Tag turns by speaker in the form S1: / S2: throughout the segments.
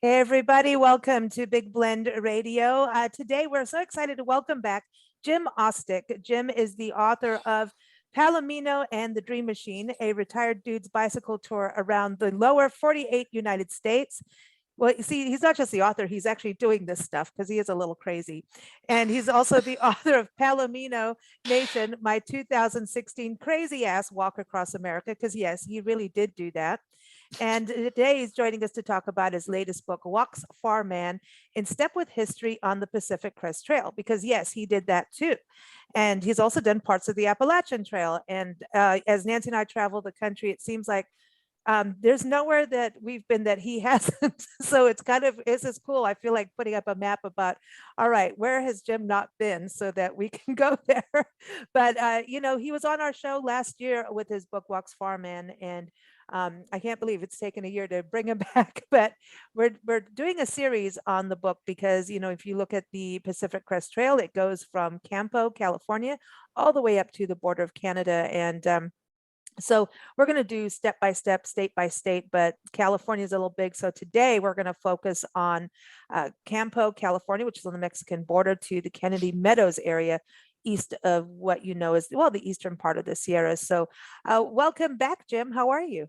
S1: Hey everybody, welcome to Big Blend Radio. Today we're so excited to welcome back Jim-Ostdick. Jim is the author of Palomino and the Dream Machine, a retired dude's bicycle tour around the lower 48 United States. Well, you see, he's not just the author, he's actually doing this stuff because he is a little crazy. And he's also the author of Palomino Nation, my 2016 crazy ass walk across America, because yes, he really did do that. And today he's joining us to talk about his latest book, Walks Far Man, in Step with History on the Pacific Crest Trail, because yes, he did that too. And he's also done parts of the Appalachian Trail. And as Nancy and I travel the country, it seems like there's nowhere that we've been that he hasn't. So this is cool. I feel like putting up a map about, all right, where has Jim not been so that we can go there. But, he was on our show last year with his book, Walks Far Man. And I can't believe it's taken a year to bring him back, but we're doing a series on the book because, if you look at the Pacific Crest Trail, it goes from Campo, California, all the way up to the border of Canada. And so we're going to do step by step, state by state, but California is a little big. So today we're going to focus on Campo, California, which is on the Mexican border, to the Kennedy Meadows area, east of what you know is, well, the eastern part of the Sierras. So welcome back, Jim. How are you?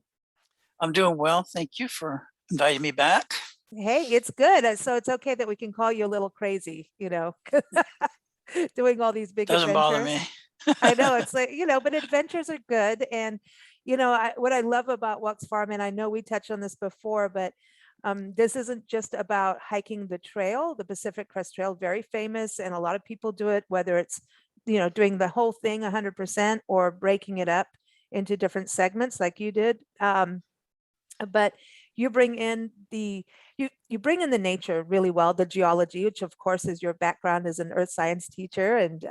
S2: I'm doing well. Thank you for inviting me back.
S1: Hey, it's good. So it's okay that we can call you a little crazy, doing all these big
S2: Doesn't bother me.
S1: I know it's like, but adventures are good. And, what I love about Walks Farm, and I know we touched on this before, but this isn't just about hiking the trail, the Pacific Crest Trail, very famous. And a lot of people do it, whether it's, doing the whole thing 100% or breaking it up into different segments like you did. But you bring in you bring in the nature really well, the geology, which of course is your background as an earth science teacher, and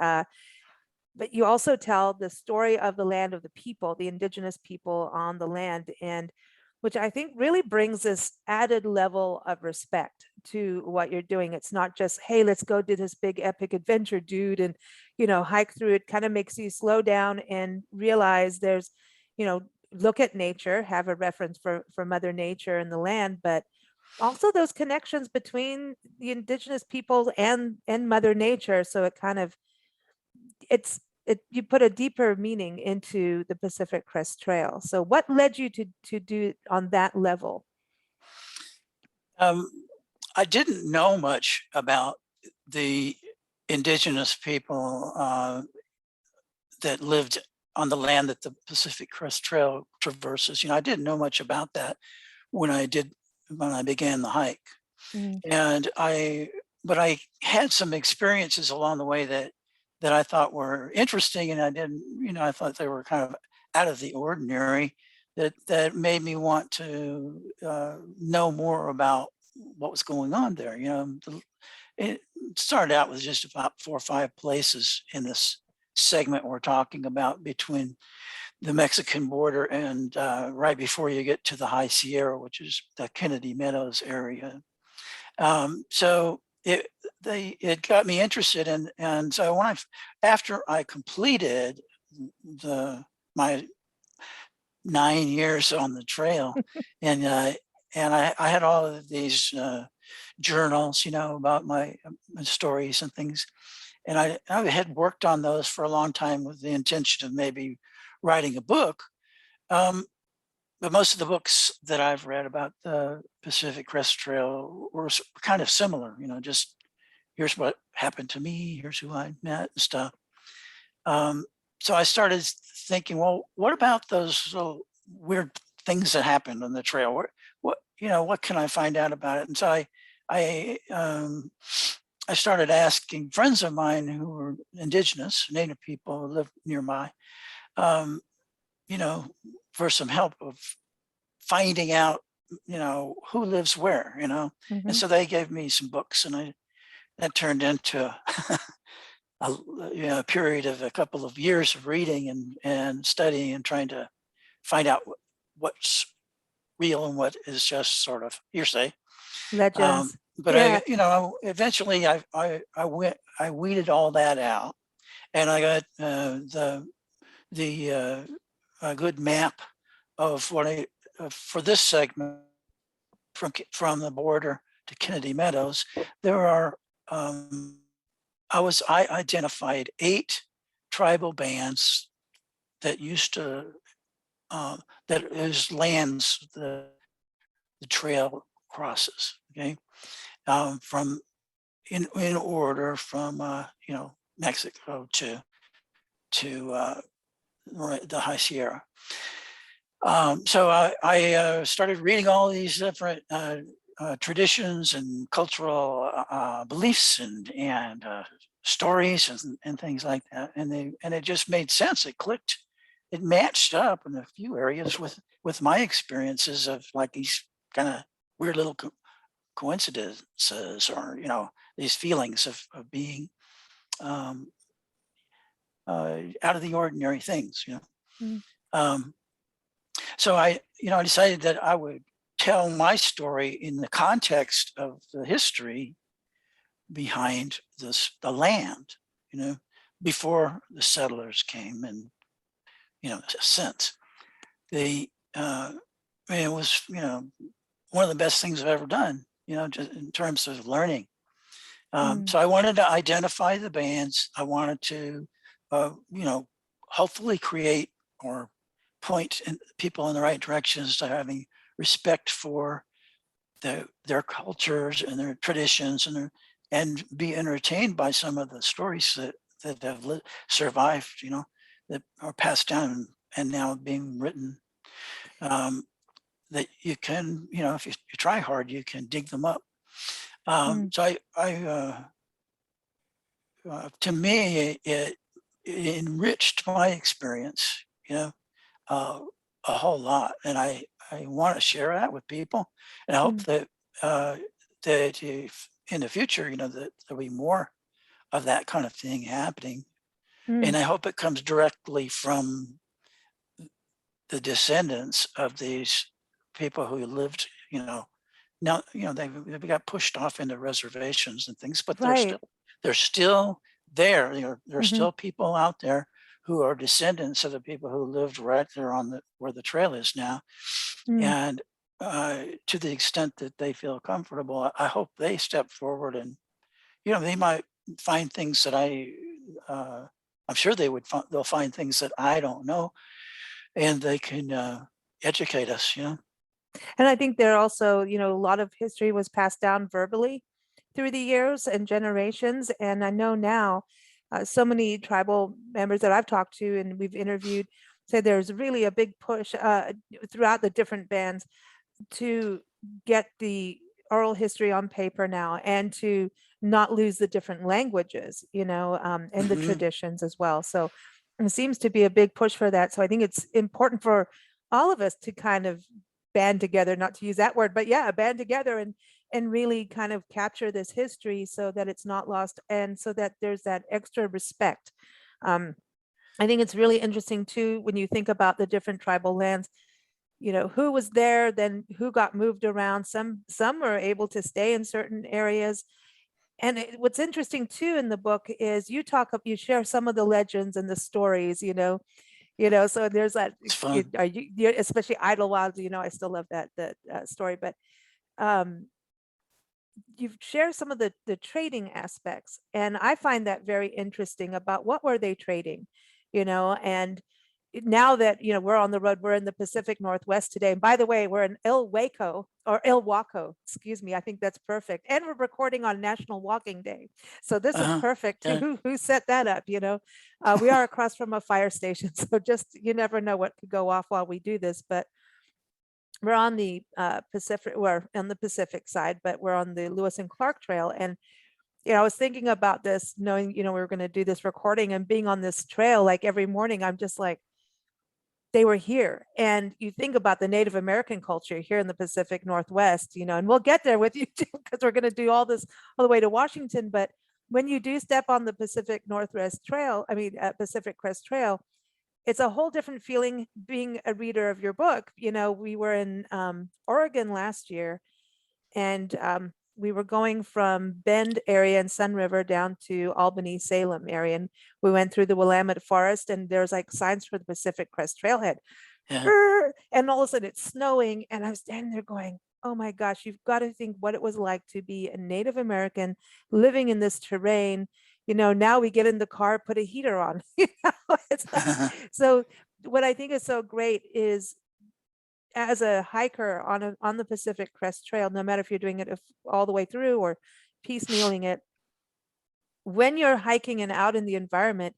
S1: but you also tell the story of the land, of the people, the indigenous people on the land, and which I think really brings this added level of respect to what you're doing. It's not just, hey, let's go do this big epic adventure, dude, and hike through it. Kind of makes you slow down and realize there's, look at nature, have a reference for Mother Nature and the land, but also those connections between the indigenous people and Mother Nature. So it kind of you put a deeper meaning into the Pacific Crest Trail. So what led you to do it on that level?
S2: I didn't know much about the indigenous people that lived on the land that the Pacific Crest Trail traverses. I didn't know much about that when I began the hike. And but I had some experiences along the way that I thought were interesting, and I thought they were kind of out of the ordinary, that made me want to know more about what was going on there. It started out with just about 4 or 5 places in this segment we're talking about between the Mexican border and right before you get to the High Sierra, which is the Kennedy Meadows area. So it got me interested, and so after I completed my 9 years on the trail, and I had all of these journals, about my stories and things, and I had worked on those for a long time with the intention of maybe writing a book. But most of the books that I've read about the Pacific Crest Trail were kind of similar, just here's what happened to me, here's who I met and stuff. So I started thinking, well, what about those little weird things that happened on the trail? What can I find out about it? And so I started asking friends of mine who were indigenous, Native people who lived nearby, for some help of finding out, who lives where, And so they gave me some books, and that turned into a period of a couple of years of reading and studying and trying to find out what's real and what is just sort of hearsay.
S1: Legends.
S2: But
S1: yeah.
S2: Eventually I weeded all that out, and I got a good map of what for this segment from the border to Kennedy Meadows, there are, I identified 8 tribal bands that used to, that is lands the trail crosses, okay? From in order from, Mexico to the High Sierra. So I started reading all these different traditions and cultural beliefs and stories and things like that, and it just made sense. It clicked. It matched up in a few areas with my experiences of like these kind of weird little coincidences, or these feelings of being out of the ordinary things.
S1: Mm.
S2: So I decided that I would tell my story in the context of the history behind the land, before the settlers came, and since it was one of the best things I've ever done, just in terms of learning. So I wanted to identify the bands. I wanted to hopefully create or point people in the right directions to having respect for their cultures and their traditions, and be entertained by some of the stories that have survived, that are passed down and now being written, that you can, if you try hard, you can dig them up. So to me, it enriched my experience, a whole lot, and I want to share that with people, and I hope that that if in the future, that there'll be more of that kind of thing happening, and I hope it comes directly from the descendants of these people who lived, now they got pushed off into reservations and things, but
S1: Right.
S2: they're still there. There are
S1: Mhm.
S2: still people out there who are descendants of the people who lived right there on where the trail is now.
S1: Mm.
S2: And to the extent that they feel comfortable, I hope they step forward, and they might find things that I'm sure they'll find things that I don't know, and they can educate us.
S1: And I think there also, a lot of history was passed down verbally through the years and generations. And I know now so many tribal members that I've talked to and we've interviewed say there's really a big push throughout the different bands to get the oral history on paper now, and to not lose the different languages, and the traditions as well. So it seems to be a big push for that. So I think it's important for all of us to kind of band together, not to use that word, but yeah, band together and really kind of capture this history so that it's not lost, and so that there's that extra respect. I think it's really interesting too when you think about the different tribal lands, who was there, then who got moved around. Some were able to stay in certain areas. And what's interesting too in the book is you share some of the legends and the stories, so there's that,
S2: It's fun.
S1: especially Idlewild, I still love that story, but um, you've shared some of the trading aspects, and I find that very interesting about what were they trading, and now that we're on the road, we're in the Pacific Northwest today. And by the way, we're in Ilwaco, excuse me. I think that's perfect. And we're recording on National Walking Day, so this is perfect.
S2: Yeah.
S1: Who set that up? We are across from a fire station, so just you never know what could go off while we do this. But we're on the we're on the Pacific side, but we're on the Lewis and Clark Trail. And I was thinking about this, knowing we were going to do this recording and being on this trail, like every morning, I'm just like, they were here. And you think about the Native American culture here in the Pacific Northwest, and we'll get there with you too, because we're going to do all this all the way to Washington. But when you do step on the Pacific Pacific Crest Trail, it's a whole different feeling being a reader of your book. We were in Oregon last year, and we were going from Bend area and Sun River down to Albany, Salem area. And we went through the Willamette Forest, and there's like signs for the Pacific Crest Trailhead.
S2: Yeah.
S1: And all of a sudden it's snowing. And I was standing there going, oh my gosh, you've got to think what it was like to be a Native American living in this terrain. Now we get in the car, put a heater on. It's like, so what I think is so great is as a hiker on the Pacific Crest Trail, no matter if you're doing it all the way through or piecemealing it, when you're hiking and out in the environment,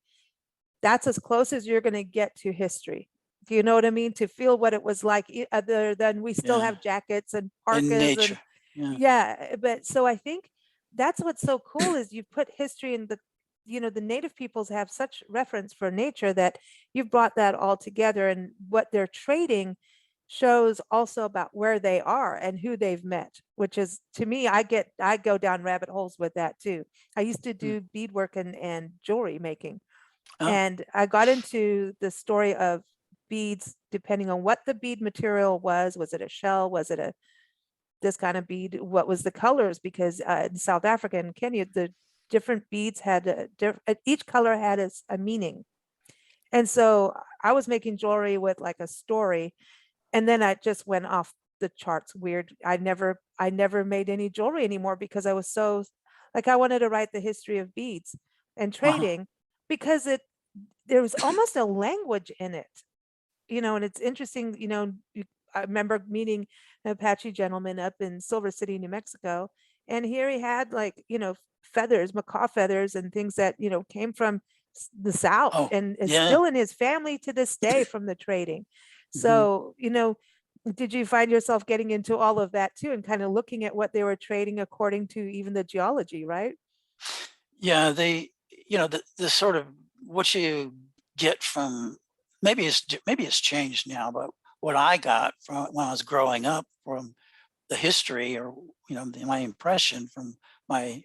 S1: that's as close as you're going to get to history. Do you know what I mean? To feel what it was like, other than we still
S2: Yeah.
S1: have jackets and
S2: In
S1: parkas and
S2: nature. Yeah.
S1: yeah. But so I think that's what's so cool is you've put history in the native peoples have such reference for nature that you've brought that all together, and what they're trading shows also about where they are and who they've met, which is, to me, I go down rabbit holes with that too. I used to
S2: Mm.
S1: do beadwork and jewelry making,
S2: Oh,
S1: and I got into the story of beads depending on what the bead material was. Was it a shell? Was it a this kind of bead? What was the colors? Because in South Africa and Kenya, the different beads had each color had a meaning. And so I was making jewelry with like a story, and then I just went off the charts weird. I never made any jewelry anymore because I was so like I wanted to write the history of beads and
S2: uh-huh.
S1: trading, because there was almost a language in it, and it's interesting, I remember meeting an Apache gentleman up in Silver City, New Mexico, and here he had like, feathers, macaw feathers and things that, came from the South
S2: Oh,
S1: and is
S2: yeah.
S1: still in his family to this day from the trading.
S2: Mhm.
S1: So, did you find yourself getting into all of that too and kind of looking at what they were trading according to even the geology, right?
S2: Yeah, the sort of what you get from, maybe it's changed now, but what I got from when I was growing up from the history, or my impression from my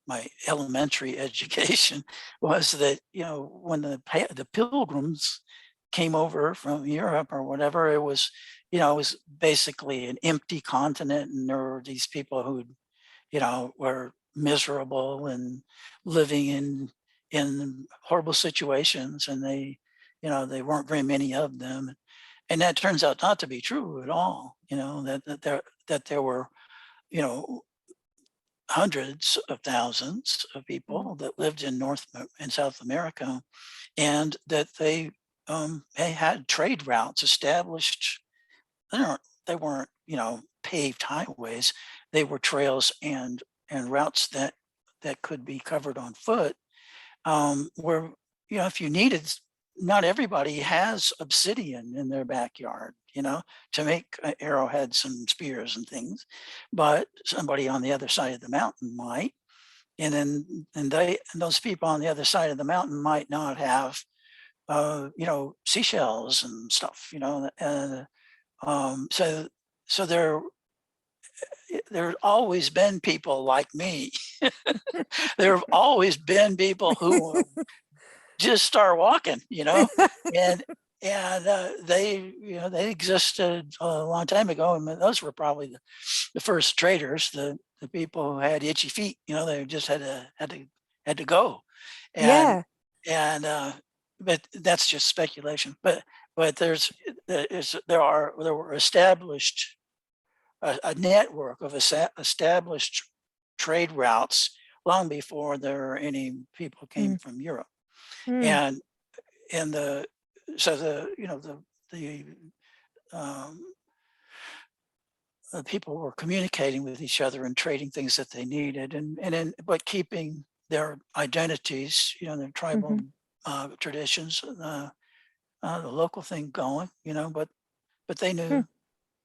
S2: my elementary education, was that when the pilgrims came over from Europe or whatever, it was basically an empty continent, and there were these people who were miserable and living in horrible situations, and they weren't very many of them, and that turns out not to be true at all. That there were you know hundreds of thousands of
S1: Mm,
S2: people that lived in North and South America, and that they had trade routes established. They weren't paved highways. They were trails and routes that could be covered on foot. Where if you needed, not everybody has obsidian in their backyard, to make arrowheads and spears and things, but somebody on the other side of the mountain might. And those people on the other side of the mountain might not have seashells and stuff, and so there's always been people like me. There have always been people who just start walking, and they existed a long time ago, and those were probably the first traders, the people who had itchy feet. They just had to go, and
S1: yeah.
S2: and but that's just speculation. But there were established a network of established trade routes long before there were any people came
S1: Mm,
S2: from Europe.
S1: mm,
S2: And and the so the um, people were communicating with each other and trading things that they needed, but keeping their identities, their tribal
S1: mhm,
S2: traditions, the local thing going, but they
S1: mm,
S2: knew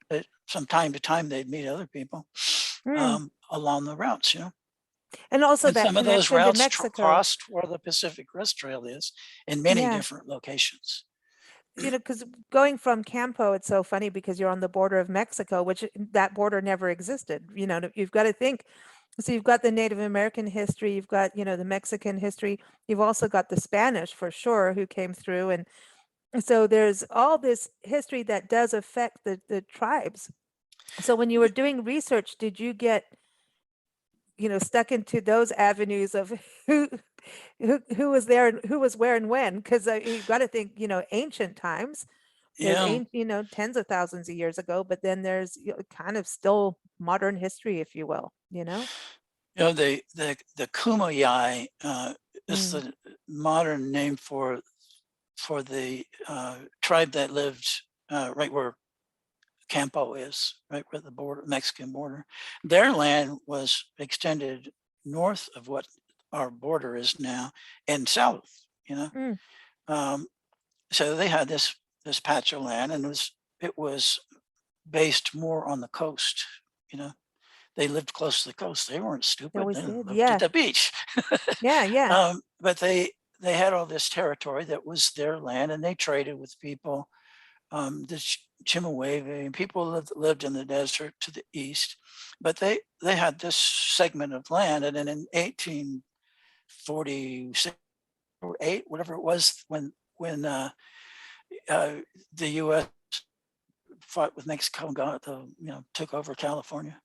S2: that from time to time they'd meet other people
S1: mm.
S2: along the routes,
S1: And also
S2: and
S1: that
S2: some of those
S1: connection to
S2: routes
S1: Mexico.
S2: crossed where the Pacific Crest Trail is in many
S1: Yeah.
S2: different locations.
S1: Because going from Campo, it's so funny because you're on the border of Mexico, which that border never existed. You've got to think. So you've got the Native American history, you've got, the Mexican history, you've also got the Spanish for sure who came through. And so there's all this history that does affect the tribes. So when you were doing research, did you get, stuck into those avenues of who who was there and who was where and when? Because you've got to think, ancient times. There's
S2: Yeah.
S1: tens of thousands of years ago, but then there's kind of still modern history, if you will,
S2: The Kumeyaay is
S1: Mm,
S2: the modern name for the tribe that lived right where Campo is, right where the border, Mexican border. Their land was extended north of what our border is now and south, you know.
S1: mm.
S2: Um, so they had this patch of land, and it was based more on the coast, you know. They lived close to the coast. They weren't
S1: They
S2: stupid.
S1: always
S2: They
S1: did.
S2: lived at
S1: Yeah.
S2: the beach.
S1: Yeah. Yeah.
S2: But they had all this territory that was their land, and they traded with people. The Chimawave and people lived in the desert to the east, but they had this segment of land, and then in 1846 or 8, whatever it was, when the U.S. fought with Mexico and took over California,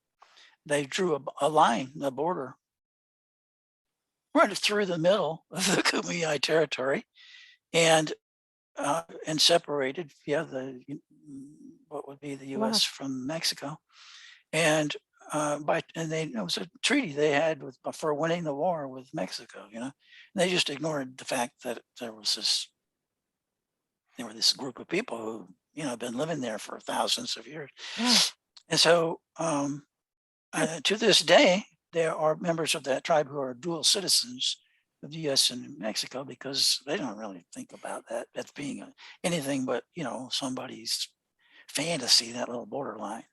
S2: they drew a line, a border, right through the middle of the Kumeyaay territory, and separated, what would be the
S1: Wow.
S2: U.S. from Mexico, and it was a treaty they had for winning the war with Mexico. And they just ignored the fact that there were this group of people who been living there for thousands of years,
S1: Wow.
S2: and so to this day there are members of that tribe who are dual citizens of the U.S. and Mexico, because they don't really think about that as being anything but somebody's fantasy, that little borderline.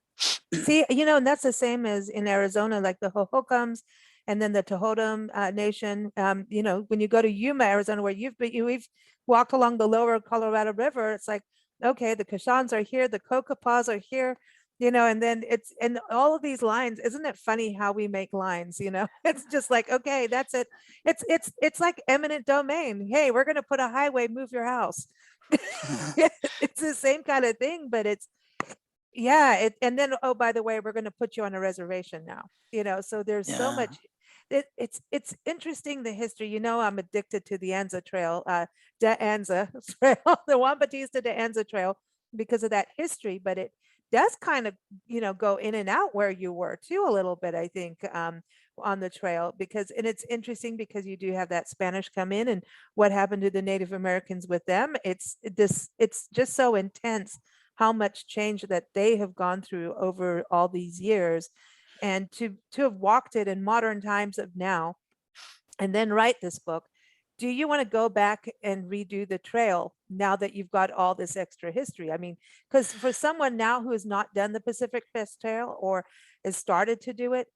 S1: See, and that's the same as in Arizona, like the Hohokams and then the Tohotum Nation. When you go to Yuma, Arizona, where we've walked along the lower Colorado River, it's like, okay, the Kashans are here, the Kokopas are here, and then and all of these lines. Isn't it funny how we make lines? It's just like, okay, that's it. It's like eminent domain. Hey, we're going to put a highway, move your house. It's the same kind of thing, but yeah, and then, oh, by the way, we're going to put you on a reservation now. So there's so
S2: Yeah.
S1: much. It's interesting, the history. I'm addicted to the Anza Trail, the Anza Trail, the Juan Bautista de Anza Trail, because of that history. But it does kind of go in and out where you were too a little bit, I think, on the trail, and it's interesting because you do have that Spanish come in, and what happened to the Native Americans with them. It's just so intense how much change that they have gone through over all these years, and to have walked it in modern times of now, and then write this book. Do you want to go back and redo the trail now that you've got all this extra history? I mean, because for someone now who has not done the Pacific Crest Trail or has started to do it,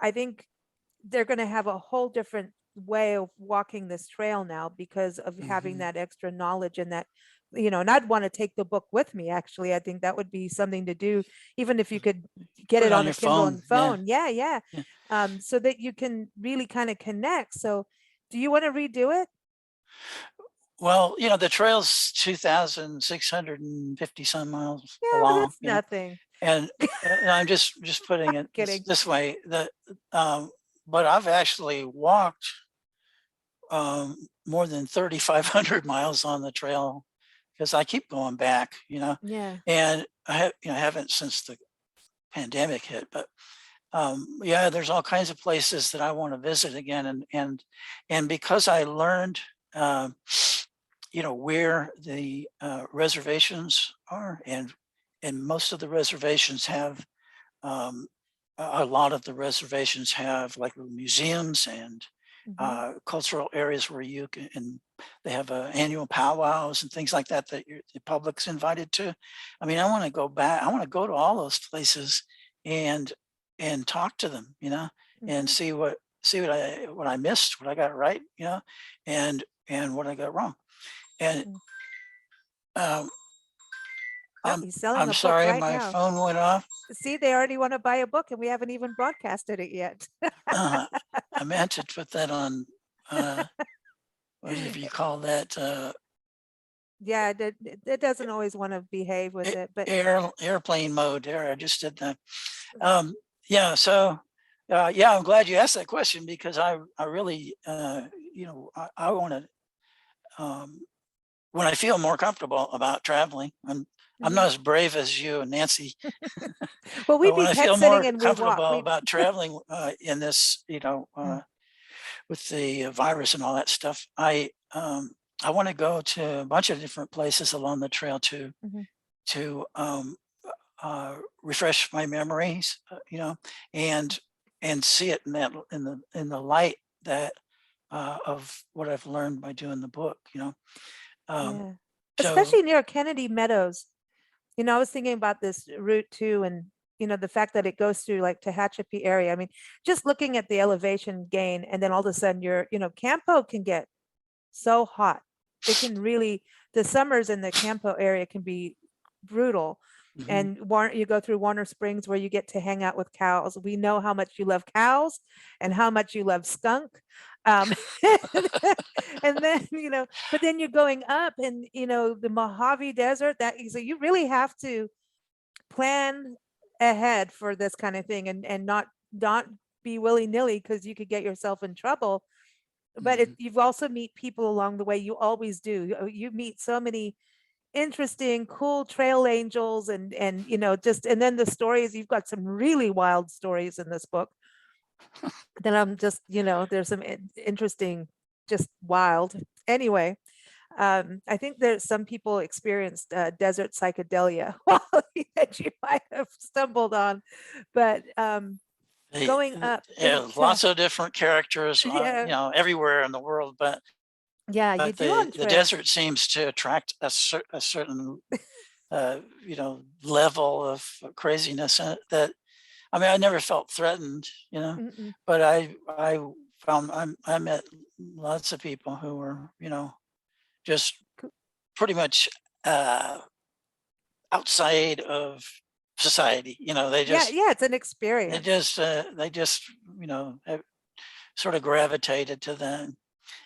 S1: I think they're going to have a whole different way of walking this trail now because of having that extra knowledge, and that, and I'd want to take the book with me. Actually, I think that would be something to do, even if you could get
S2: Put
S1: it
S2: it on
S1: on a
S2: your
S1: Kindle and
S2: phone.
S1: phone. Yeah. Yeah. So that you can really kind of connect. So do you want to redo it?
S2: Well, the trail's 2,650 some miles
S1: Yeah, well,
S2: long,
S1: that's nothing.
S2: and I'm just putting it
S1: Kidding.
S2: this way, that but I've actually walked more than 3,500 miles on the trail, because I keep going back,
S1: Yeah.
S2: and I haven't since the pandemic hit, but yeah, there's all kinds of places that I want to visit again, and because I learned where the reservations are, and most of the reservations have a lot of the reservations have like museums and cultural areas where you can, and they have annual powwows and things like that that the public's invited to. I mean, I want to go back. I want to go to all those places and talk to them, and see what I missed, what I got right, and what I got wrong. And um,
S1: Oh, he's selling
S2: I'm
S1: a book
S2: sorry,
S1: right
S2: my
S1: now.
S2: phone went off.
S1: See, they already want to buy a book, and we haven't even broadcasted it yet.
S2: I meant to put that on, whatever you call that,
S1: Yeah, it doesn't always want to behave with it, but
S2: airplane mode there. I just did that. Yeah. So, yeah, I'm glad you asked that question, because I really, I want to when I feel more comfortable about traveling. I'm not as brave as you and Nancy,
S1: Well, we
S2: but when
S1: be
S2: I
S1: pet
S2: feel
S1: sitting
S2: more
S1: and we walk.
S2: comfortable about traveling in this, with the virus and all that stuff, I want to go to a bunch of different places along the trail
S1: Mhm.
S2: to refresh my memories, and see it in the light that of what I've learned by doing the book. Um,
S1: Yeah.
S2: so
S1: Especially near Kennedy Meadows. I was thinking about this route too, and the fact that it goes through like Tehachapi area. I mean, just looking at the elevation gain, and then all of a sudden Campo can get so hot. It can really, the summers in the Campo area can be brutal.
S2: mhm.
S1: And you go through Warner Springs where you get to hang out with cows. We know how much you love cows and how much you love skunk. Um, and then, but then you're going up and, the Mojave Desert, so you really have to plan ahead for this kind of thing, and not be willy-nilly, because you could get yourself in trouble. But
S2: Mhm.
S1: you've also meet people along the way. You always do. You meet so many interesting, cool trail angels, and just, and then the stories. You've got some really wild stories in this book. Then I'm just, there's some interesting, just wild. Anyway, I think there's some people experienced desert psychedelia that you might have stumbled on, but
S2: They,
S1: going up
S2: yeah,
S1: into,
S2: lots of different characters,
S1: yeah,
S2: everywhere in the world,
S1: yeah, you
S2: but
S1: do on
S2: the
S1: trails.
S2: desert seems to attract a certain level of craziness that, I mean, I never felt threatened,
S1: Mm-mm.
S2: but I found I met lots of people who were, just pretty much uh, outside of society.
S1: Yeah, yeah, it's an
S2: They
S1: experience.
S2: just they just sort of gravitated to them,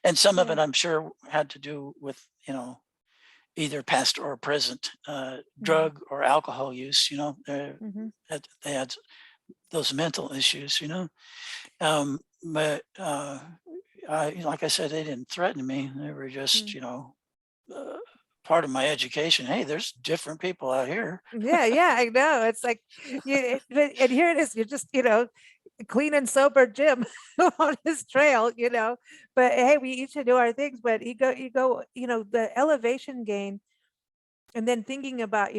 S2: and some of
S1: Yeah.
S2: it I'm sure had to do with either past or present
S1: Mhm,
S2: drug or alcohol use.
S1: mhm,
S2: They had those mental issues. But like I said, they didn't threaten me. They were just,
S1: mm.
S2: uh, part of my education. Hey, there's different people out here.
S1: Yeah, yeah, I know. It's like and here it is. You're just, clean and sober Jim on his trail, But hey, we each do our things. But you go, the elevation gain, and then thinking about,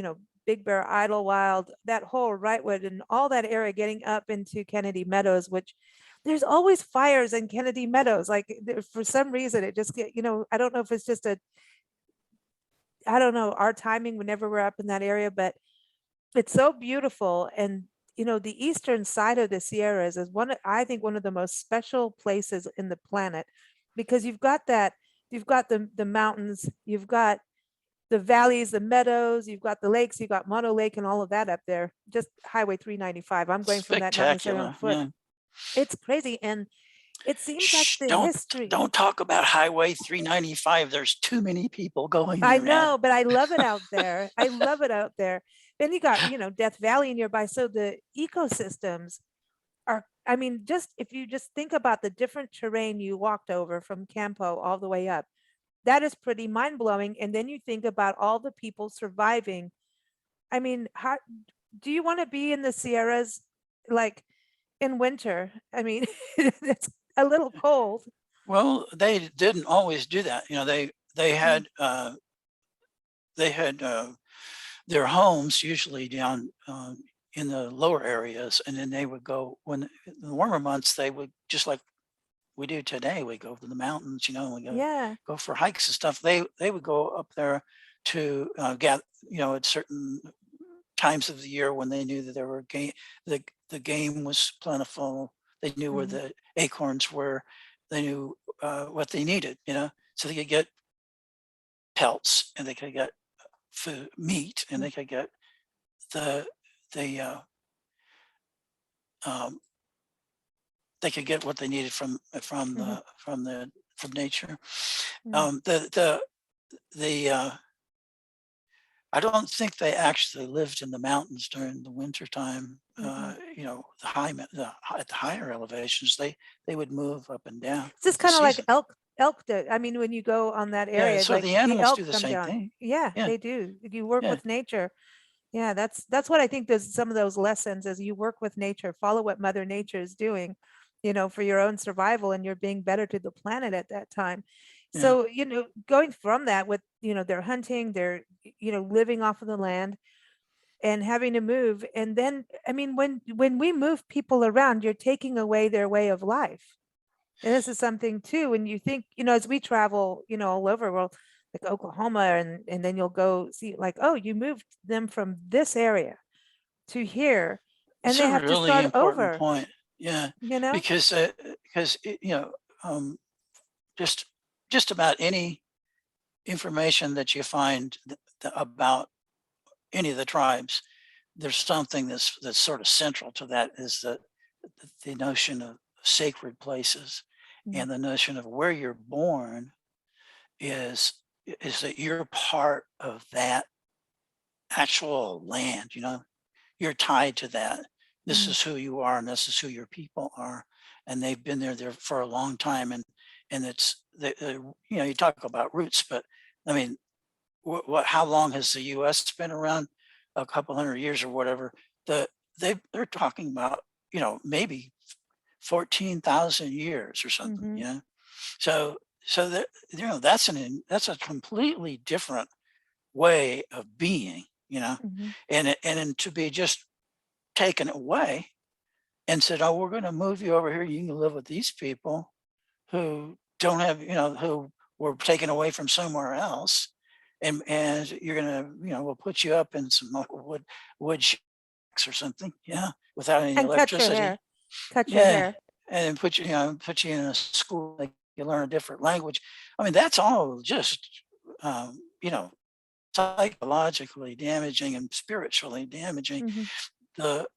S1: Big Bear, Idlewild, that whole Wrightwood and all that area getting up into Kennedy Meadows, which there's always fires in Kennedy Meadows. Like for some reason, it just get, I don't know if it's just I don't know, our timing whenever we're up in that area, but it's so beautiful. And the eastern side of the Sierras is I think one of the most special places in the planet, because you've got the mountains, you've got the valleys, the meadows, you've got the lakes, you've got Mono Lake and all of that up there. Just Highway 395. I'm going from that not necessarily on
S2: Spectacular.
S1: foot.
S2: Yeah.
S1: It's crazy. And it seems like
S2: Shh,
S1: the history.
S2: don't talk about Highway 395. There's too many people going
S1: I
S2: there, man.
S1: know, but I love it out there. I love it out there. Then you got, Death Valley nearby. So the ecosystems are, I mean, just if you just think about the different terrain you walked over from Campo all the way up, that is pretty mind blowing. And then you think about all the people surviving. I mean, how do you want to be in the Sierras like in winter? I mean, it's a little cold.
S2: Well, they didn't always do that. They
S1: Mm,
S2: had their homes usually down in the lower areas, and then they would go when in the warmer months. They would, just like we do today. We go to the mountains, and we
S1: yeah.
S2: go for hikes and stuff. They would go up there to get, at certain times of the year when they knew that there were the game was plentiful. They knew where
S1: Mhm,
S2: the acorns were. They knew what they needed, so they could get pelts, and they could get food, meat, and
S1: mm,
S2: they could get the the um, they could get what they needed
S1: mhm,
S2: from nature.
S1: mm,
S2: Um, the the the I don't think they actually lived in the mountains during the winter time.
S1: mm-mm.
S2: At the higher elevations, they would move up and down
S1: It's just
S2: the
S1: kind of like
S2: season.
S1: elk do. I mean, when you go on that
S2: Yeah,
S1: area,
S2: so
S1: like
S2: the
S1: the
S2: animals
S1: elk
S2: do the
S1: come
S2: same
S1: down.
S2: thing.
S1: Yeah,
S2: Yeah,
S1: they do. You work
S2: yeah,
S1: with nature. Yeah, that's what I think there's some of those lessons as you work with nature, follow what Mother Nature is doing, for your own survival, and you're being better to the planet at that time.
S2: yeah.
S1: So, going from that with, they're hunting, they're, living off of the land and having to move. And then, I mean, when we move people around, you're taking away their way of life. And this is something too, when you think, as we travel, all over, well, like Oklahoma, and then you'll go see like, oh, you moved them from this area to here, and
S2: It's
S1: they
S2: a
S1: have to
S2: really
S1: start
S2: important
S1: over,
S2: point. Yeah,
S1: you know?
S2: because um, just just about any information that you find about any of the tribes, there's something that's sort of central to that is the notion of sacred places
S1: Mm,
S2: and the notion of where you're born is is that you're part of that actual land, you're tied to that. This
S1: mm,
S2: is who you are and this is who your people are. And they've been there for a long time. And it's, you talk about roots, but I mean, how long has the US been around? A couple hundred years or whatever. They're talking about, maybe 14,000 years or something,
S1: mhm,
S2: So that, that's a completely different way of being,
S1: mhm,
S2: and then to be just taken away and said, "Oh, we're going to move you over here. You can live with these people who don't have, who were taken away from somewhere else, and you're gonna, we'll put you up in some wood shacks or something, yeah, without any
S1: and cut your
S2: electricity,
S1: hair, cut your
S2: yeah,
S1: hair.
S2: and put you in a school like you learn a different language. I mean, that's all just, um, you know, psychologically damaging and spiritually damaging.
S1: Mhm,
S2: The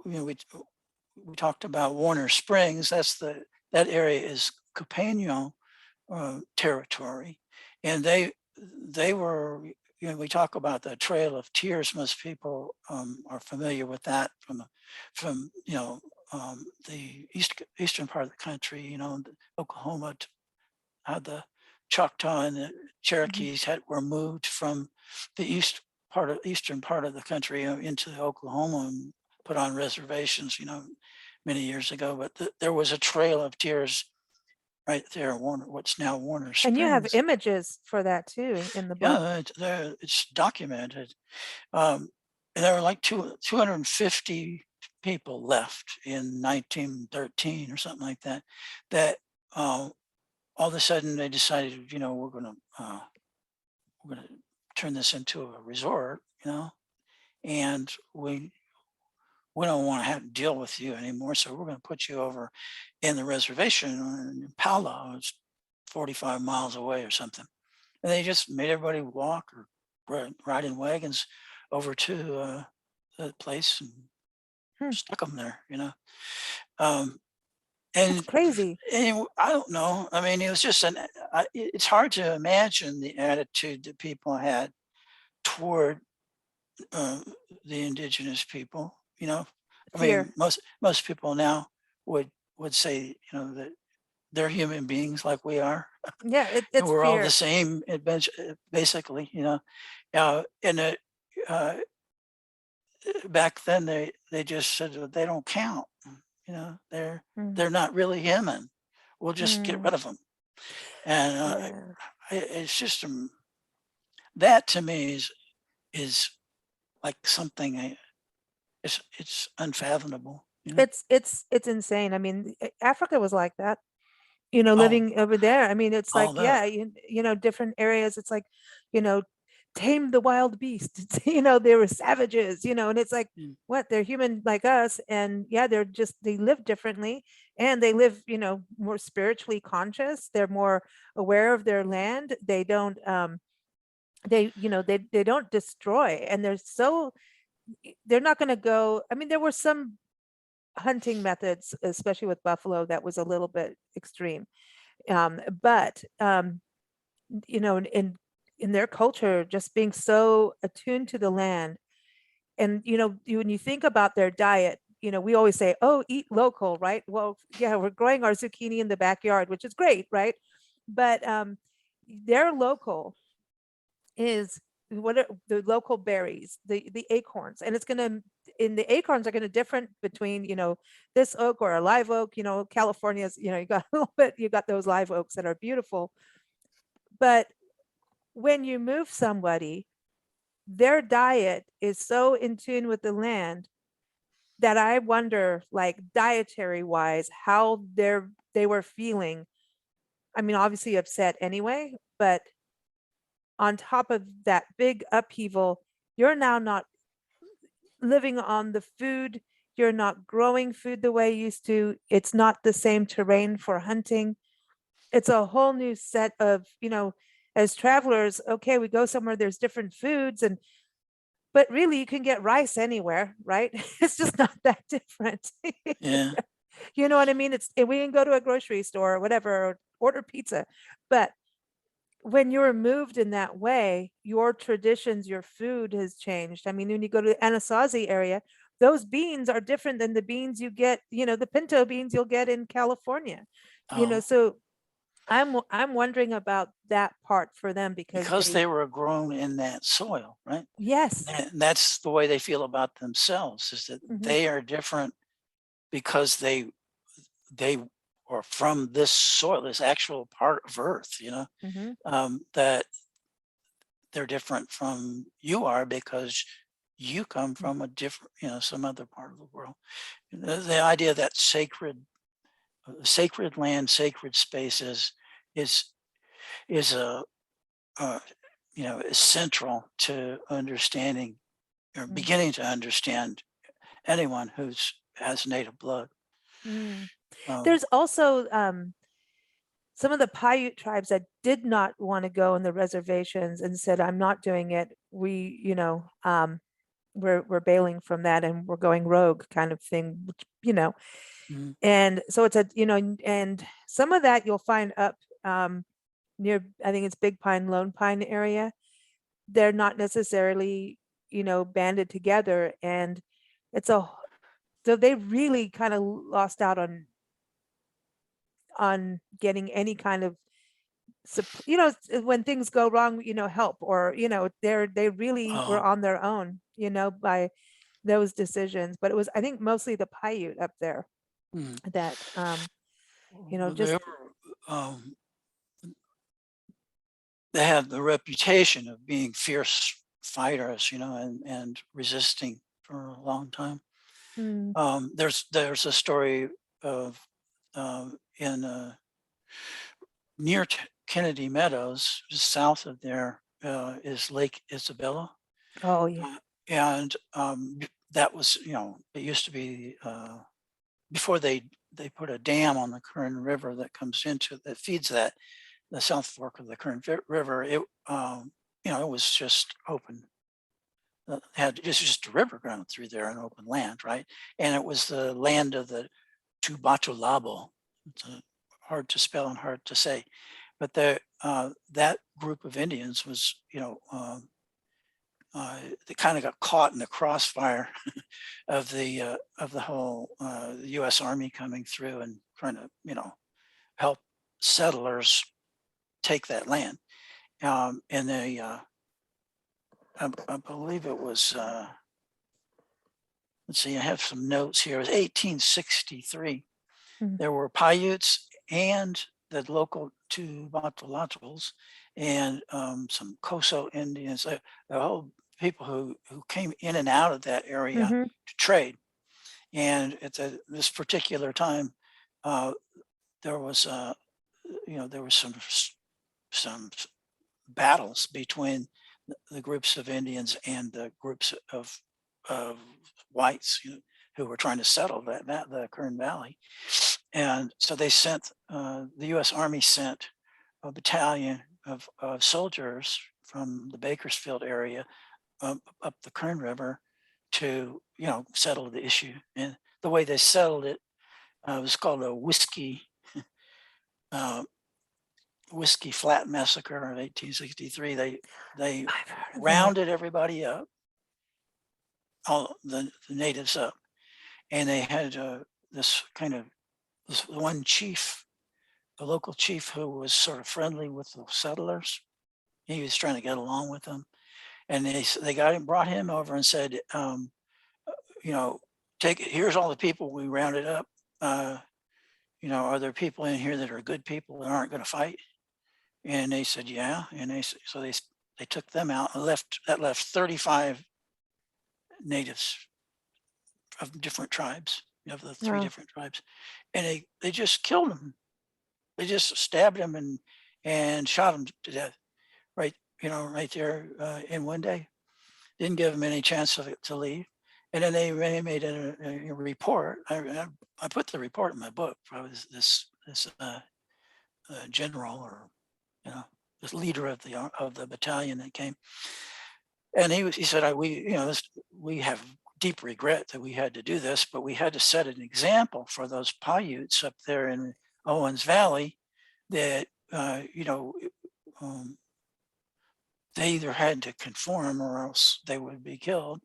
S2: you know, we talked about Warner Springs. That area is Capano territory, and they were. We talk about the Trail of Tears. Most people are familiar with that from the eastern part of the country. Oklahoma, how the Choctaw and the
S1: mhm.
S2: Cherokees were moved from the eastern part of the country into Oklahoma and put on reservations, many years ago. But there was a Trail of Tears right there, what's now Warner
S1: And you have
S2: Springs.
S1: images for that too in the book.
S2: Yeah, it's documented. Um, and there were like 250 people left in 1913 or something like that. That all of a sudden they decided, we're gonna turn this into a resort, and we don't want to have to deal with you anymore. So we're going to put you over in the reservation in Palo. It's 45 miles away or something. And they just made everybody walk or ride in wagons over to the place and
S1: Hmm,
S2: stuck them there. Um,
S1: that's
S2: and,
S1: crazy.
S2: and I don't know. I mean, it was just it's hard to imagine the attitude that people had toward uh, the indigenous people. I
S1: Fear.
S2: mean, most people now would say, that they're human beings like we are,
S1: Yeah,
S2: and
S1: it's
S2: we're all the
S1: fear.
S2: same, basically. And uh, back then they just said that they don't count. They're
S1: Mm,
S2: they're not really human. We'll just get
S1: mm,
S2: rid of them. And
S1: yeah.
S2: it's just that to me is like something. It's unfathomable.
S1: It's insane. I mean, Africa was like that,
S2: Oh,
S1: living over there. I mean, it's like,
S2: all that.
S1: yeah, different areas. It's like, you know, tame the wild beast. They were savages, and it's like,
S2: Mm.
S1: what? They're human like us. And yeah, they live differently, and they live, more spiritually conscious. They're more aware of their land. They don't, they don't destroy, and they're not going to go. I mean, there were some hunting methods, especially with buffalo, that was a little bit extreme. But in their culture, just being so attuned to the land, and when you think about their diet, we always say, oh, eat local, right? Well, yeah, we're growing our zucchini in the backyard, which is great, right? But their local is what are the local berries, the acorns, and it's gonna in the acorns are gonna different between this oak or a live oak. California's, you got a little bit, you got those live oaks that are beautiful, but when you move somebody, their diet is so in tune with the land that I wonder, like dietary wise, how they were feeling. I mean, obviously upset anyway, but on top of that big upheaval, you're now not living on the food. You're not growing food the way you used to. It's not the same terrain for hunting. It's a whole new set of, as travelers, okay, we go somewhere, there's different foods, but really you can get rice anywhere, right? It's just not that different.
S2: Yeah.
S1: You know what I mean? We can go to a grocery store or whatever, or order pizza. But when you're moved in that way, your traditions, your food has changed. I mean, when you go to the Anasazi area, those beans are different than the beans you get, the pinto beans you'll get in California.
S2: Oh,
S1: So I'm wondering about that part for them because
S2: because they were grown in that soil, right?
S1: yes.
S2: And that's the way they feel about themselves, is that
S1: Mhm,
S2: they are different because they are from this soil, this actual part of Earth,
S1: mhm,
S2: that they're different from you are because you come
S1: mm,
S2: from a different, some other part of the world. The idea that sacred land, sacred spaces is is a uh, is central to understanding or
S1: mm,
S2: beginning to understand anyone who's has native blood.
S1: mm.
S2: Um,
S1: There's also some of the Paiute tribes that did not want to go in the reservations and said, I'm not doing it. We're bailing from that and we're going rogue kind of thing,
S2: mm,
S1: and so it's and some of that you'll find up near, I think it's Big Pine, Lone Pine area. They're not necessarily, banded together, and it's a so they really kind of lost out on getting any kind of when things go wrong, help, or they really were
S2: oh,
S1: on their own, by those decisions. But it was, I think, mostly the Paiute up there
S2: mm.
S1: that
S2: Well,
S1: just
S2: um, they have the reputation of being fierce fighters, and resisting for a long time.
S1: mm,
S2: There's a story of in near Kennedy Meadows, just south of there, is Lake Isabella,
S1: oh yeah.
S2: and that was, it used to be before they put a dam on the Kern River that feeds the South Fork of the Kern River. It was just open. It's just a river going through there in open land, right? And it was the land of the Tubatulabo. It's hard to spell and hard to say, but that group of Indians was, they kind of got caught in the crossfire of the whole U.S. Army coming through and trying to, help settlers take that land. And I believe it was, let's see, I have some notes here. It was 1863.
S1: Mm,
S2: There were Paiutes and the local two Batalatos and some Coso Indians, the whole people who came in and out of that area
S1: mhm,
S2: to trade. And at this particular time, uh, there was, there was some battles between the groups of Indians and the groups of whites, who were trying to settle the Kern Valley. And so the U.S. Army sent a battalion of soldiers from the Bakersfield area up the Kern River to, settle the issue. And the way they settled it was called a uh, whiskey flat massacre of 1863. They
S1: I've heard of that.
S2: rounded everybody up, all the natives up, and they had this kind of this one chief, a local chief who was sort of friendly with the settlers. He was trying to get along with them, and they got him, brought him over, and said, you know, here's all the people we rounded up. You know, are there people in here that are good people that aren't going to fight? And they said, yeah. And they took them out and left 35 natives of different tribes, of the three
S1: Wow.
S2: different tribes, and they just killed them. They just stabbed them and shot them to death, right, right there in one day. Didn't give them any chance to leave. And then they made a report. I put the report in my book. I was this general, or this leader of the battalion that came, and he said, we have deep regret that we had to do this, but we had to set an example for those Paiutes up there in Owens Valley that they either had to conform or else they would be killed,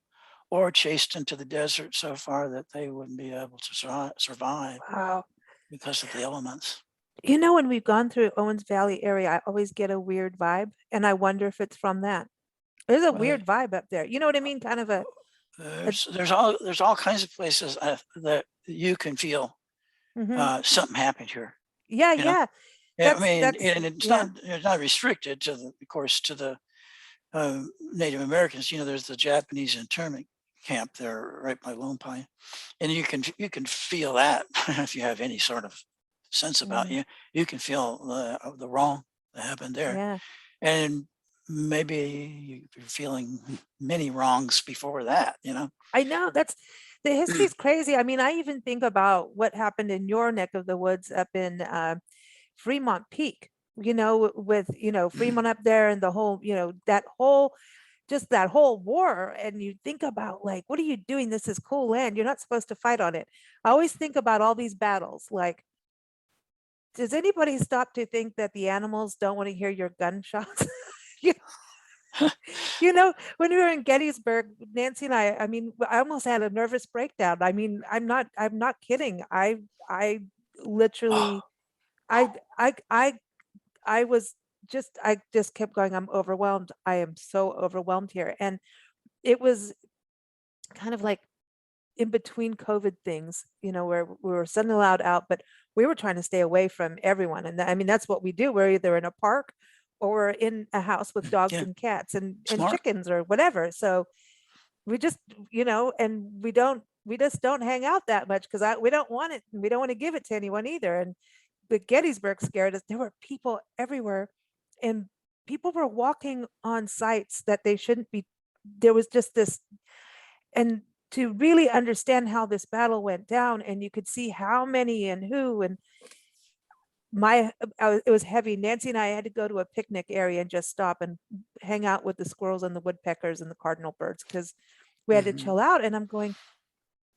S2: or chased into the desert so far that they wouldn't be able to survive
S1: Wow.
S2: because of the elements.
S1: When we've gone through Owens Valley area, I always get a weird vibe, and I wonder if it's from that. There's a
S2: Well,
S1: weird vibe up there. You know what I mean? Kind of a
S2: there's all kinds of places that you can feel
S1: mhm.
S2: something happened here.
S1: Yeah,
S2: You know,
S1: yeah.
S2: yeah, I mean,
S1: That's
S2: and it's
S1: yeah.
S2: not restricted to of course, to the Native Americans. There's the Japanese internment camp there right by Lone Pine, and you can feel that if you have any sort of sense about
S1: Mm,
S2: you, you can feel the wrong that happened there,
S1: yeah.
S2: and maybe you're feeling many wrongs before that.
S1: I know that's the history's crazy. I mean, I even think about what happened in your neck of the woods up in Fremont Peak, with, Fremont up there and the whole, that whole war. And you think about, like, what are you doing? This is cool land. You're not supposed to fight on it. I always think about all these battles. Like, does anybody stop to think that the animals don't want to hear your gunshots? You when we were in Gettysburg, Nancy and I mean, I almost had a nervous breakdown. I mean, I'm not kidding. I literally, I, I was I just kept going, I'm overwhelmed. I am so overwhelmed here. And it was kind of like in between COVID things, where we were suddenly allowed out, but we were trying to stay away from everyone. And I mean, that's what we do. We're either in a park or in a house with dogs
S2: Yeah,
S1: and cats and
S2: smart.
S1: chickens or whatever. So we just, and we just don't hang out that much because we don't want it. And we don't want to give it to anyone either. And the Gettysburg scared us. There were people everywhere, and people were walking on sites that they shouldn't be. There was just this, and to really understand how this battle went down, and you could see how many and who, and it was heavy. Nancy and I had to go to a picnic area and just stop and hang out with the squirrels and the woodpeckers and the cardinal birds because we had to
S2: Hmm.
S1: chill out. And I'm going,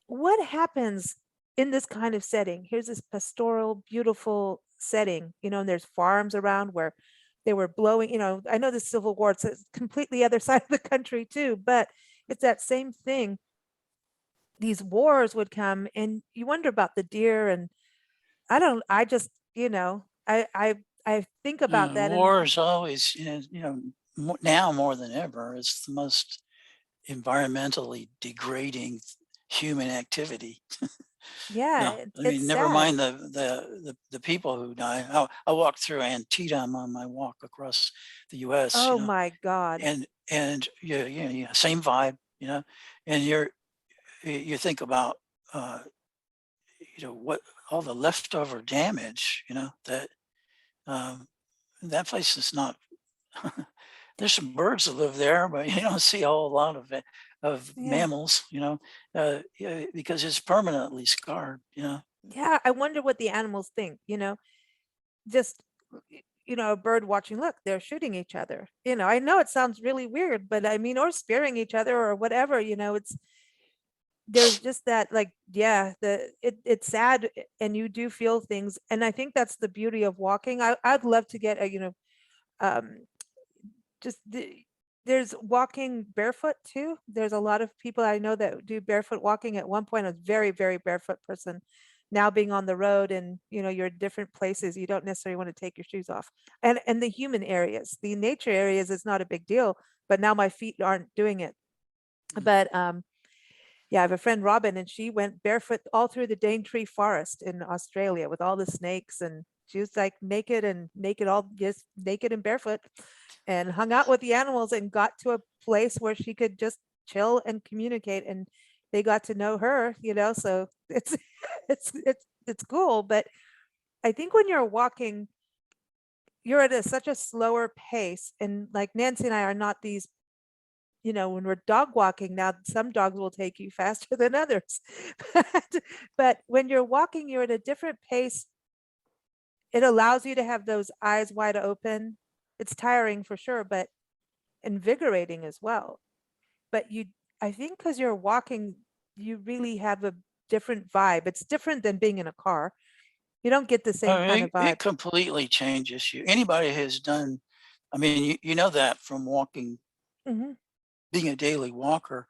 S1: what happens in this kind of setting? Here's this pastoral, beautiful setting, and there's farms around where they were blowing, I know the Civil War, it's completely other side of the country too, but it's that same thing. These wars would come and you wonder about the deer, and I just, I think about that. And
S2: War is always, now more than ever, it's the most environmentally degrading human activity.
S1: yeah,
S2: I
S1: it's
S2: mean, never
S1: sad.
S2: mind the people who die. I walked through Antietam on my walk across the U.S.
S1: Oh my God.
S2: And yeah, same vibe, and you think about what all the leftover damage, that um, that place is not. There's some birds that live there, but you don't see a whole lot of it, of
S1: Yeah.
S2: mammals, yeah, because it's permanently scarred.
S1: Yeah. I wonder what the animals think, just, a bird watching, look, they're shooting each other. I know it sounds really weird, but I mean, or spearing each other or whatever, there's just that, like, yeah, it's sad, and you do feel things. And I think that's the beauty of walking. I'd love to get a, um, just There's walking barefoot too. There's a lot of people I know that do barefoot walking. At one point, I was very, very barefoot person. Now being on the road and you're in different places, you don't necessarily want to take your shoes off. And the human areas, the nature areas is not a big deal, but now my feet aren't doing it. But yeah, I have a friend Robin, and she went barefoot all through the Daintree forest in Australia with all the snakes, and she was like naked, all just naked and barefoot, and hung out with the animals and got to a place where she could just chill and communicate, and they got to know her. So it's it's cool. But I think when you're walking, you're at such a slower pace, and like Nancy and I are not these when we're dog walking now, some dogs will take you faster than others. But when you're walking, you're at a different pace. It allows you to have those eyes wide open. It's tiring for sure, but invigorating as well. But I think because you're walking, you really have a different vibe. It's different than being in a car. You don't get the same kind of vibe.
S2: It completely changes you. Anybody has done, I mean, you know that from walking,
S1: Mhm.
S2: being a daily walker.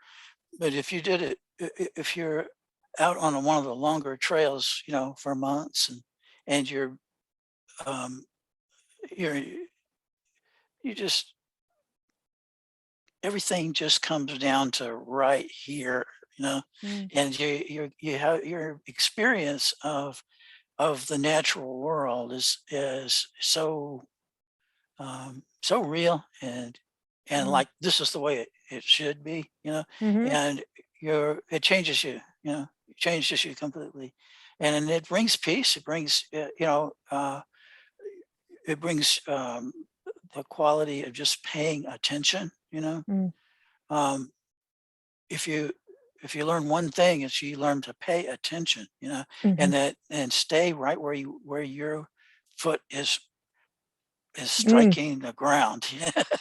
S2: But if you did it, if you're out on one of the longer trails, for months, and um, you're you just everything just comes down to right here,
S1: Mm.
S2: and you have your experience of the natural world is so real, and
S1: Mm.
S2: like this is the way it should be,
S1: Mhm.
S2: and it changes you, it changes you completely, and it brings peace. It brings it brings the quality of just paying attention.
S1: Mm.
S2: Um, if you if you learn one thing, it's you learn to pay attention,
S1: Mhm.
S2: and stay right where your foot is
S1: Mm.
S2: striking the ground.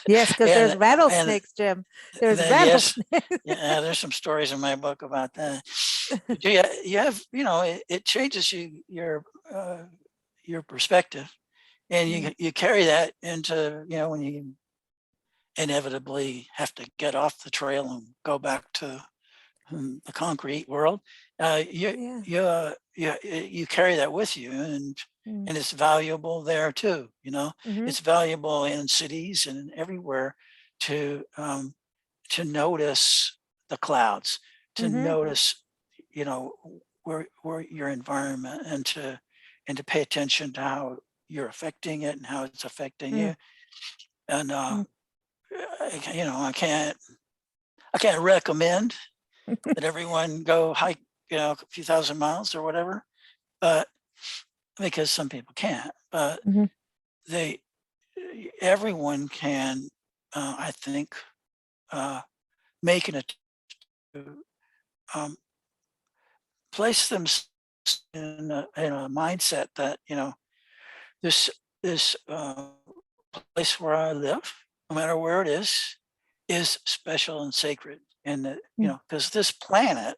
S1: Yes, because there's
S2: And
S1: rattlesnakes, Jim. There's
S2: then yes,
S1: rattlesnakes.
S2: yeah, there's some stories in my book about that. But you have, it changes your perspective, and
S1: Mm.
S2: you carry that into, when you inevitably have to get off the trail and go back to the concrete world.
S1: Yeah.
S2: You carry that with you,
S1: Mm.
S2: and it's valuable there too.
S1: Mhm.
S2: It's valuable in cities and everywhere to to notice the clouds, to
S1: Mhm.
S2: notice, you know, where your environment, and to pay attention to how you're affecting it and how it's affecting
S1: Mm.
S2: you. And
S1: Mm.
S2: I can't recommend that everyone go hike, a few thousand miles or whatever, but because some people can't, but
S1: Mhm.
S2: they everyone can, I think, make an attempt to um, place them in a mindset that, this this place where I live, no matter where it is special and sacred, and that,
S1: Mm.
S2: because this planet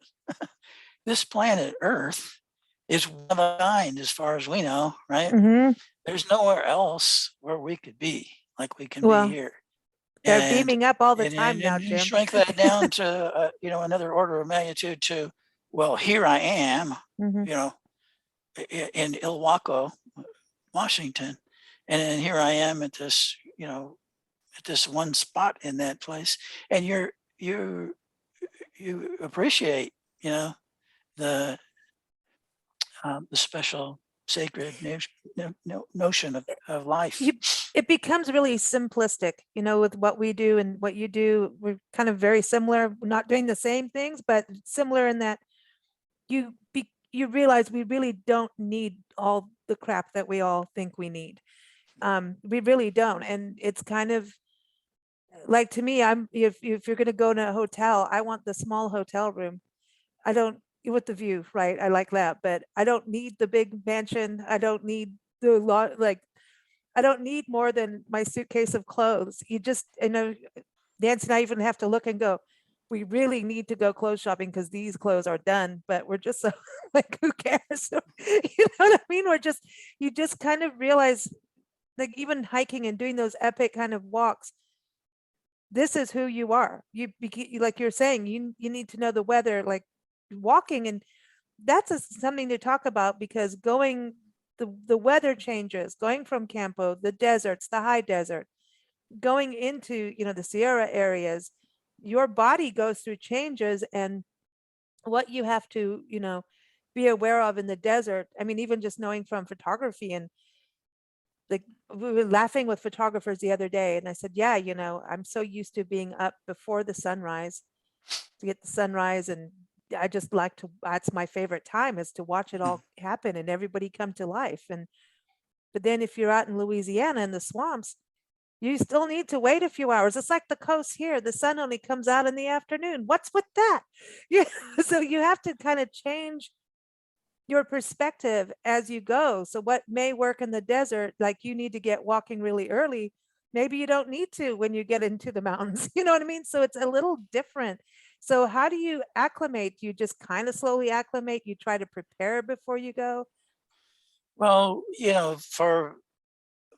S2: Earth is one of a kind as far as we know, right?
S1: Mhm.
S2: There's nowhere else where we could be like we can be
S1: Well,
S2: here.
S1: they're
S2: And
S1: beaming up all the
S2: and
S1: time
S2: and,
S1: now,
S2: and you
S1: Jim.
S2: shrink that down to another order of magnitude to, well, here I am,
S1: Mhm.
S2: you know, in Ilwaco, Washington, and then here I am at this one spot in that place, and you appreciate, the the special sacred notion of life.
S1: You, it becomes really simplistic, with what we do and what you do. We're kind of very similar, not doing the same things, but similar in that you realize we really don't need all the crap that we all think we need. We really don't. And it's kind of like, to me, if you're going to go in a hotel, I want the small hotel room. I don't, with the view, right? I like that, but I don't need the big mansion. I don't need the lot, like, I don't need more than my suitcase of clothes. Nancy and I even have to look and go, we really need to go clothes shopping because these clothes are done, but we're just so like, who cares? So, you know what I mean? You just kind of realize, like, even hiking and doing those epic kind of walks, this is who you are. Like you're saying, you need to know the weather, like walking. And that's something to talk about, because the weather changes, going from Campo, the deserts, the high desert, going into, the Sierra areas, your body goes through changes. And what you have to, be aware of in the desert. I mean, even just knowing from photography, and like, we were laughing with photographers the other day, and I said, yeah, I'm so used to being up before the sunrise to get the sunrise. And I just like to, that's my favorite time, is to watch it all happen and everybody come to life. And but then if you're out in Louisiana in the swamps, you still need to wait a few hours. It's like the coast here. The sun only comes out in the afternoon. What's with that? Yeah. So you have to kind of change your perspective as you go. So what may work in the desert, like you need to get walking really early, maybe you don't need to when you get into the mountains. You know what I mean? So it's a little different. So how do you acclimate? You just kind of slowly acclimate? You try to prepare before you go?
S2: Well,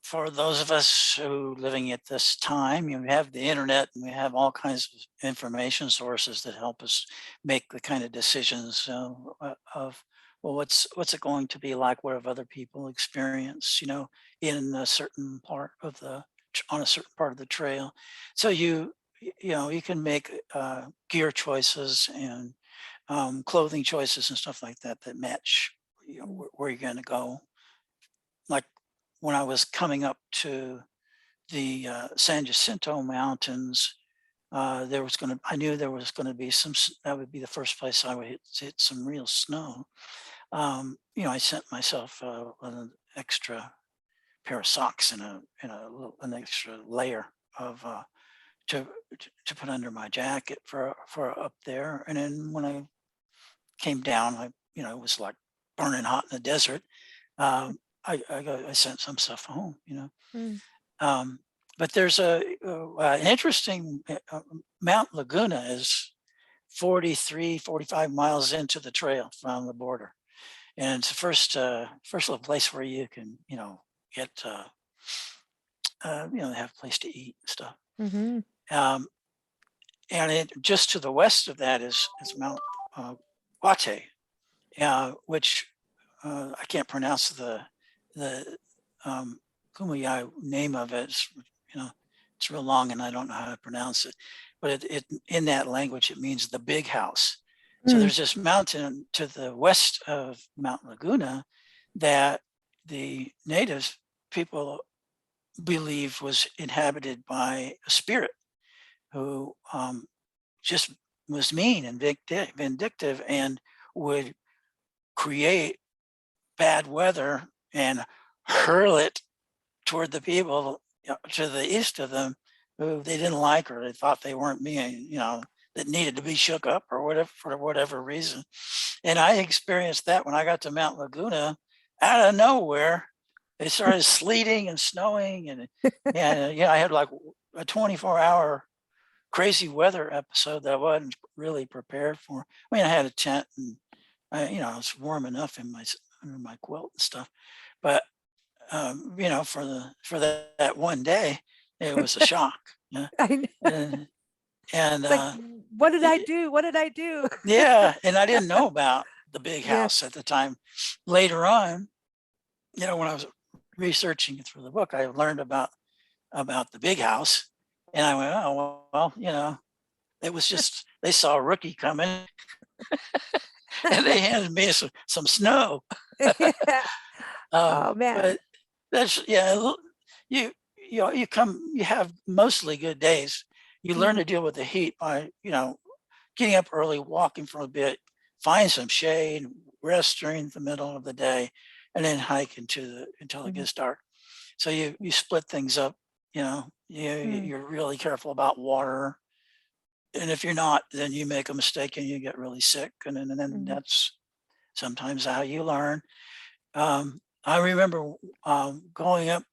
S2: for those of us who living at this time, we have the internet and we have all kinds of information sources that help us make the kind of decisions of, well, what's it going to be like? What have other people experienced, in a certain part of on a certain part of the trail. So you can make gear choices and clothing choices and stuff like that that match, where you're going to go. Like when I was coming up to the San Jacinto Mountains, I knew there was going to be that would be the first place I would hit some real snow. I sent myself an extra pair of socks and an extra layer of to put under my jacket for up there. And then when I came down, it was like burning hot in the desert. I sent some stuff home,
S1: Mm.
S2: but there's an interesting Mount Laguna is 45 miles into the trail from the border. And it's the first little place where you can, get, have a place to eat and stuff.
S1: Mm-hmm.
S2: Um, and just to the west of that is Mount Guate, which I can't pronounce the Kumeyaay name of it. It's real long and I don't know how to pronounce it. But it in that language, it means the big house. So there's this mountain to the west of Mount Laguna that the native people believe was inhabited by a spirit who just was mean and vindictive and would create bad weather and hurl it toward the people to the east of them who they didn't like or they thought they weren't being, that needed to be shook up or whatever for whatever reason. And I experienced that when I got to Mount Laguna. Out of nowhere, it started sleeting and snowing, and I had like a 24-hour crazy weather episode that I wasn't really prepared for. I mean, I had a tent and I was warm enough under my quilt and stuff, but for that one day, it was a shock. Yeah,
S1: I know.
S2: and
S1: It's like, what did I do? What did I do?
S2: yeah, and I didn't know about the big
S1: Yeah.
S2: house at the time. Later on, when I was researching through the book, I learned about the big house, and I went, oh well, it was just they saw a rookie coming, and they handed me some snow.
S1: Yeah. Oh man.
S2: But that's you you have mostly good days. You learn to deal with the heat by getting up early, walking for a bit, find some shade, rest during the middle of the day, and then hike until it gets dark. So you split things up. You're really careful about water, and if you're not, then you make a mistake and you get really sick, and then that's sometimes how you learn. I remember going up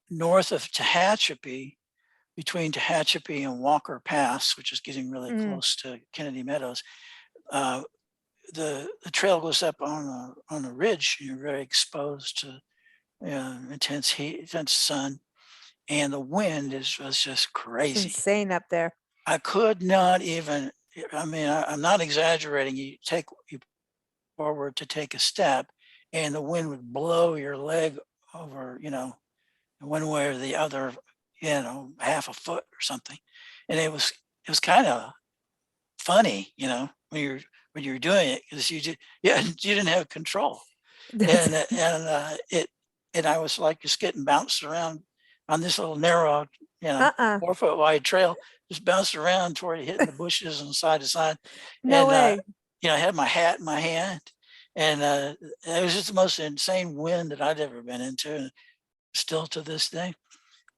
S2: north of Tehachapi, between Tehachapi and Walker Pass, which is getting really close to Kennedy Meadows. The trail goes up on a ridge. You're very exposed to intense heat, intense sun, and the wind was just
S1: It's
S2: crazy.
S1: insane up there.
S2: I could not even, I mean, I'm not exaggerating. You forward to take a step and the wind would blow your leg over, one way or the other, half a foot or something. And it was kind of funny, when you're doing it, because you didn't have control.
S1: That's-
S2: And I was like just getting bounced around on this little narrow,
S1: uh-uh.
S2: 4 foot wide trail, just bounced around toward hitting the bushes and side to side.
S1: No
S2: And
S1: way.
S2: I had my hat in my hand, and it was just the most insane wind that I'd ever been into, and still to this day.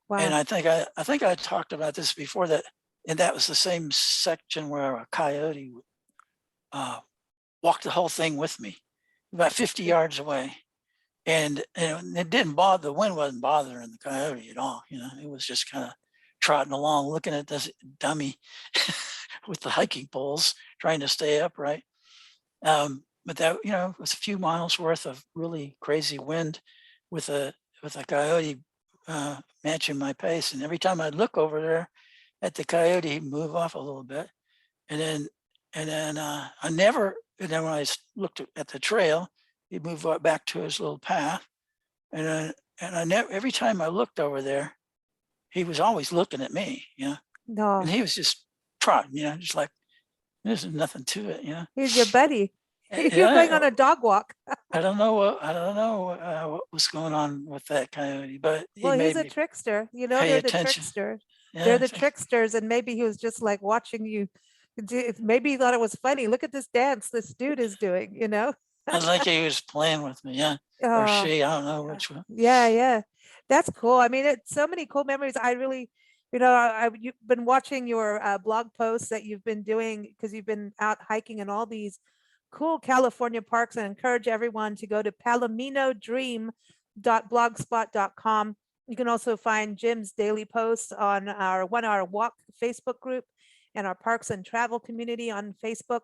S2: And
S1: Wow.
S2: I think I talked about this before, and that was the same section where a coyote walked the whole thing with me, about 50 yards away. And it didn't bother, the wind wasn't bothering the coyote at all. It was just kind of trotting along, looking at this dummy with the hiking poles, trying to stay upright. But that, was a few miles worth of really crazy wind with a coyote matching my pace. And every time I'd look over there at the coyote, he'd move off a little bit. And then and then when I looked at the trail, he'd move back to his little path. And I never, every time I looked over there, he was always looking at me,
S1: No,
S2: and he was just trotting, just like, there's nothing to it,
S1: he's your buddy. You're going on
S2: Yeah,
S1: a dog walk.
S2: I don't know what was going on with that coyote, but he
S1: Well, he's
S2: made
S1: a
S2: me
S1: trickster.
S2: pay
S1: They're the
S2: attention.
S1: tricksters. They're
S2: Yeah,
S1: the tricksters, and maybe he was just like watching you. Maybe he thought it was funny. Look at this dance this dude is doing.
S2: I like he was playing with me, yeah, or
S1: Oh,
S2: she, I don't know which one.
S1: yeah, yeah. That's cool. I mean, it's so many cool memories. I really, you've been watching your blog posts that you've been doing because you've been out hiking in all these cool California parks, and encourage everyone to go to palominodream.blogspot.com. You can also find Jim's daily posts on our 1 Hour Walk Facebook group and our Parks and Travel community on Facebook,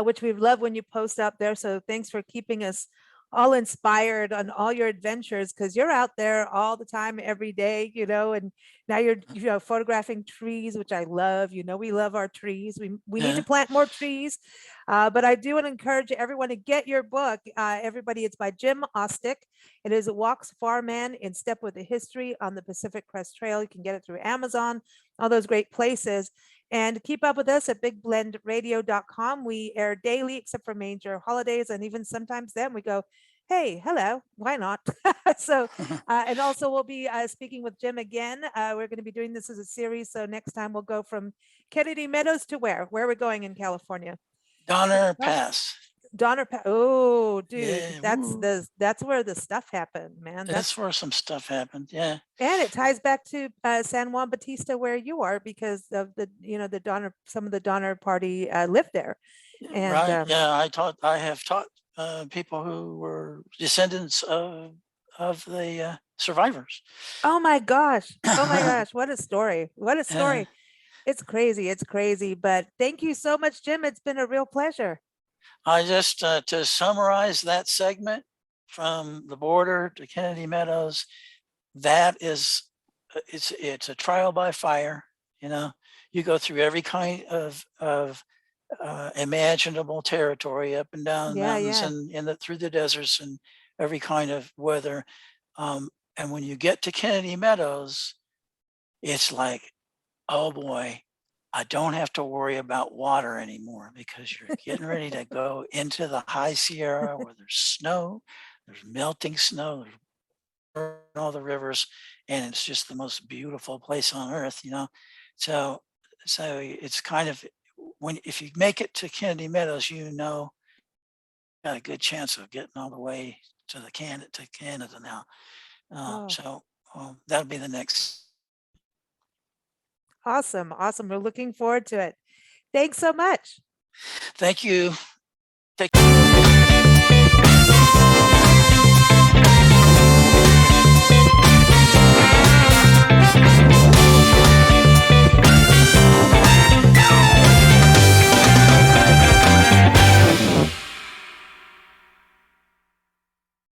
S1: which we love when you post up there. So thanks for keeping us all inspired on all your adventures, because you're out there all the time, every day, and now you're photographing trees, which I love. We love our trees. We need
S2: Yeah.
S1: to plant more trees. But I do want to encourage everyone to get your book. Everybody, it's by Jim-Ostdick. It is Walks Far Man in Step with the History on the Pacific Crest Trail. You can get it through Amazon, all those great places. And keep up with us at bigblendradio.com. We air daily, except for major holidays. And even sometimes then we go, hey, hello, why not? So, and also we'll be speaking with Jim again. We're going to be doing this as a series. So next time we'll go from Kennedy Meadows to where? Where are we going in California?
S2: Donner Pass.
S1: Donner Pass. Oh, dude,
S2: Yeah,
S1: that's where the stuff happened, man.
S2: that's where some stuff happened. Yeah.
S1: And it ties back to San Juan Bautista, where you are, because of the Donner, some of the Donner Party lived there. And
S2: Right. Yeah, I have taught people who were descendants of the survivors.
S1: oh my gosh, what a story! What a story! It's crazy. It's crazy. But thank you so much, Jim. It's been a real pleasure.
S2: I just to summarize that segment from the border to Kennedy Meadows, that is it's a trial by fire. You go through every kind of imaginable territory, up and down
S1: Yeah,
S2: mountains
S1: yeah.
S2: and through the deserts and every kind of weather. And when you get to Kennedy Meadows, it's like, oh boy, I don't have to worry about water anymore, because you're getting ready to go into the high Sierra where there's snow, there's melting snow, there's all the rivers, and it's just the most beautiful place on earth, So it's kind of, if you make it to Kennedy Meadows, got a good chance of getting all the way to Canada now.
S1: Oh,
S2: So that'll be the next.
S1: awesome. Awesome. We're looking forward to it. Thanks so much.
S2: Thank you. Take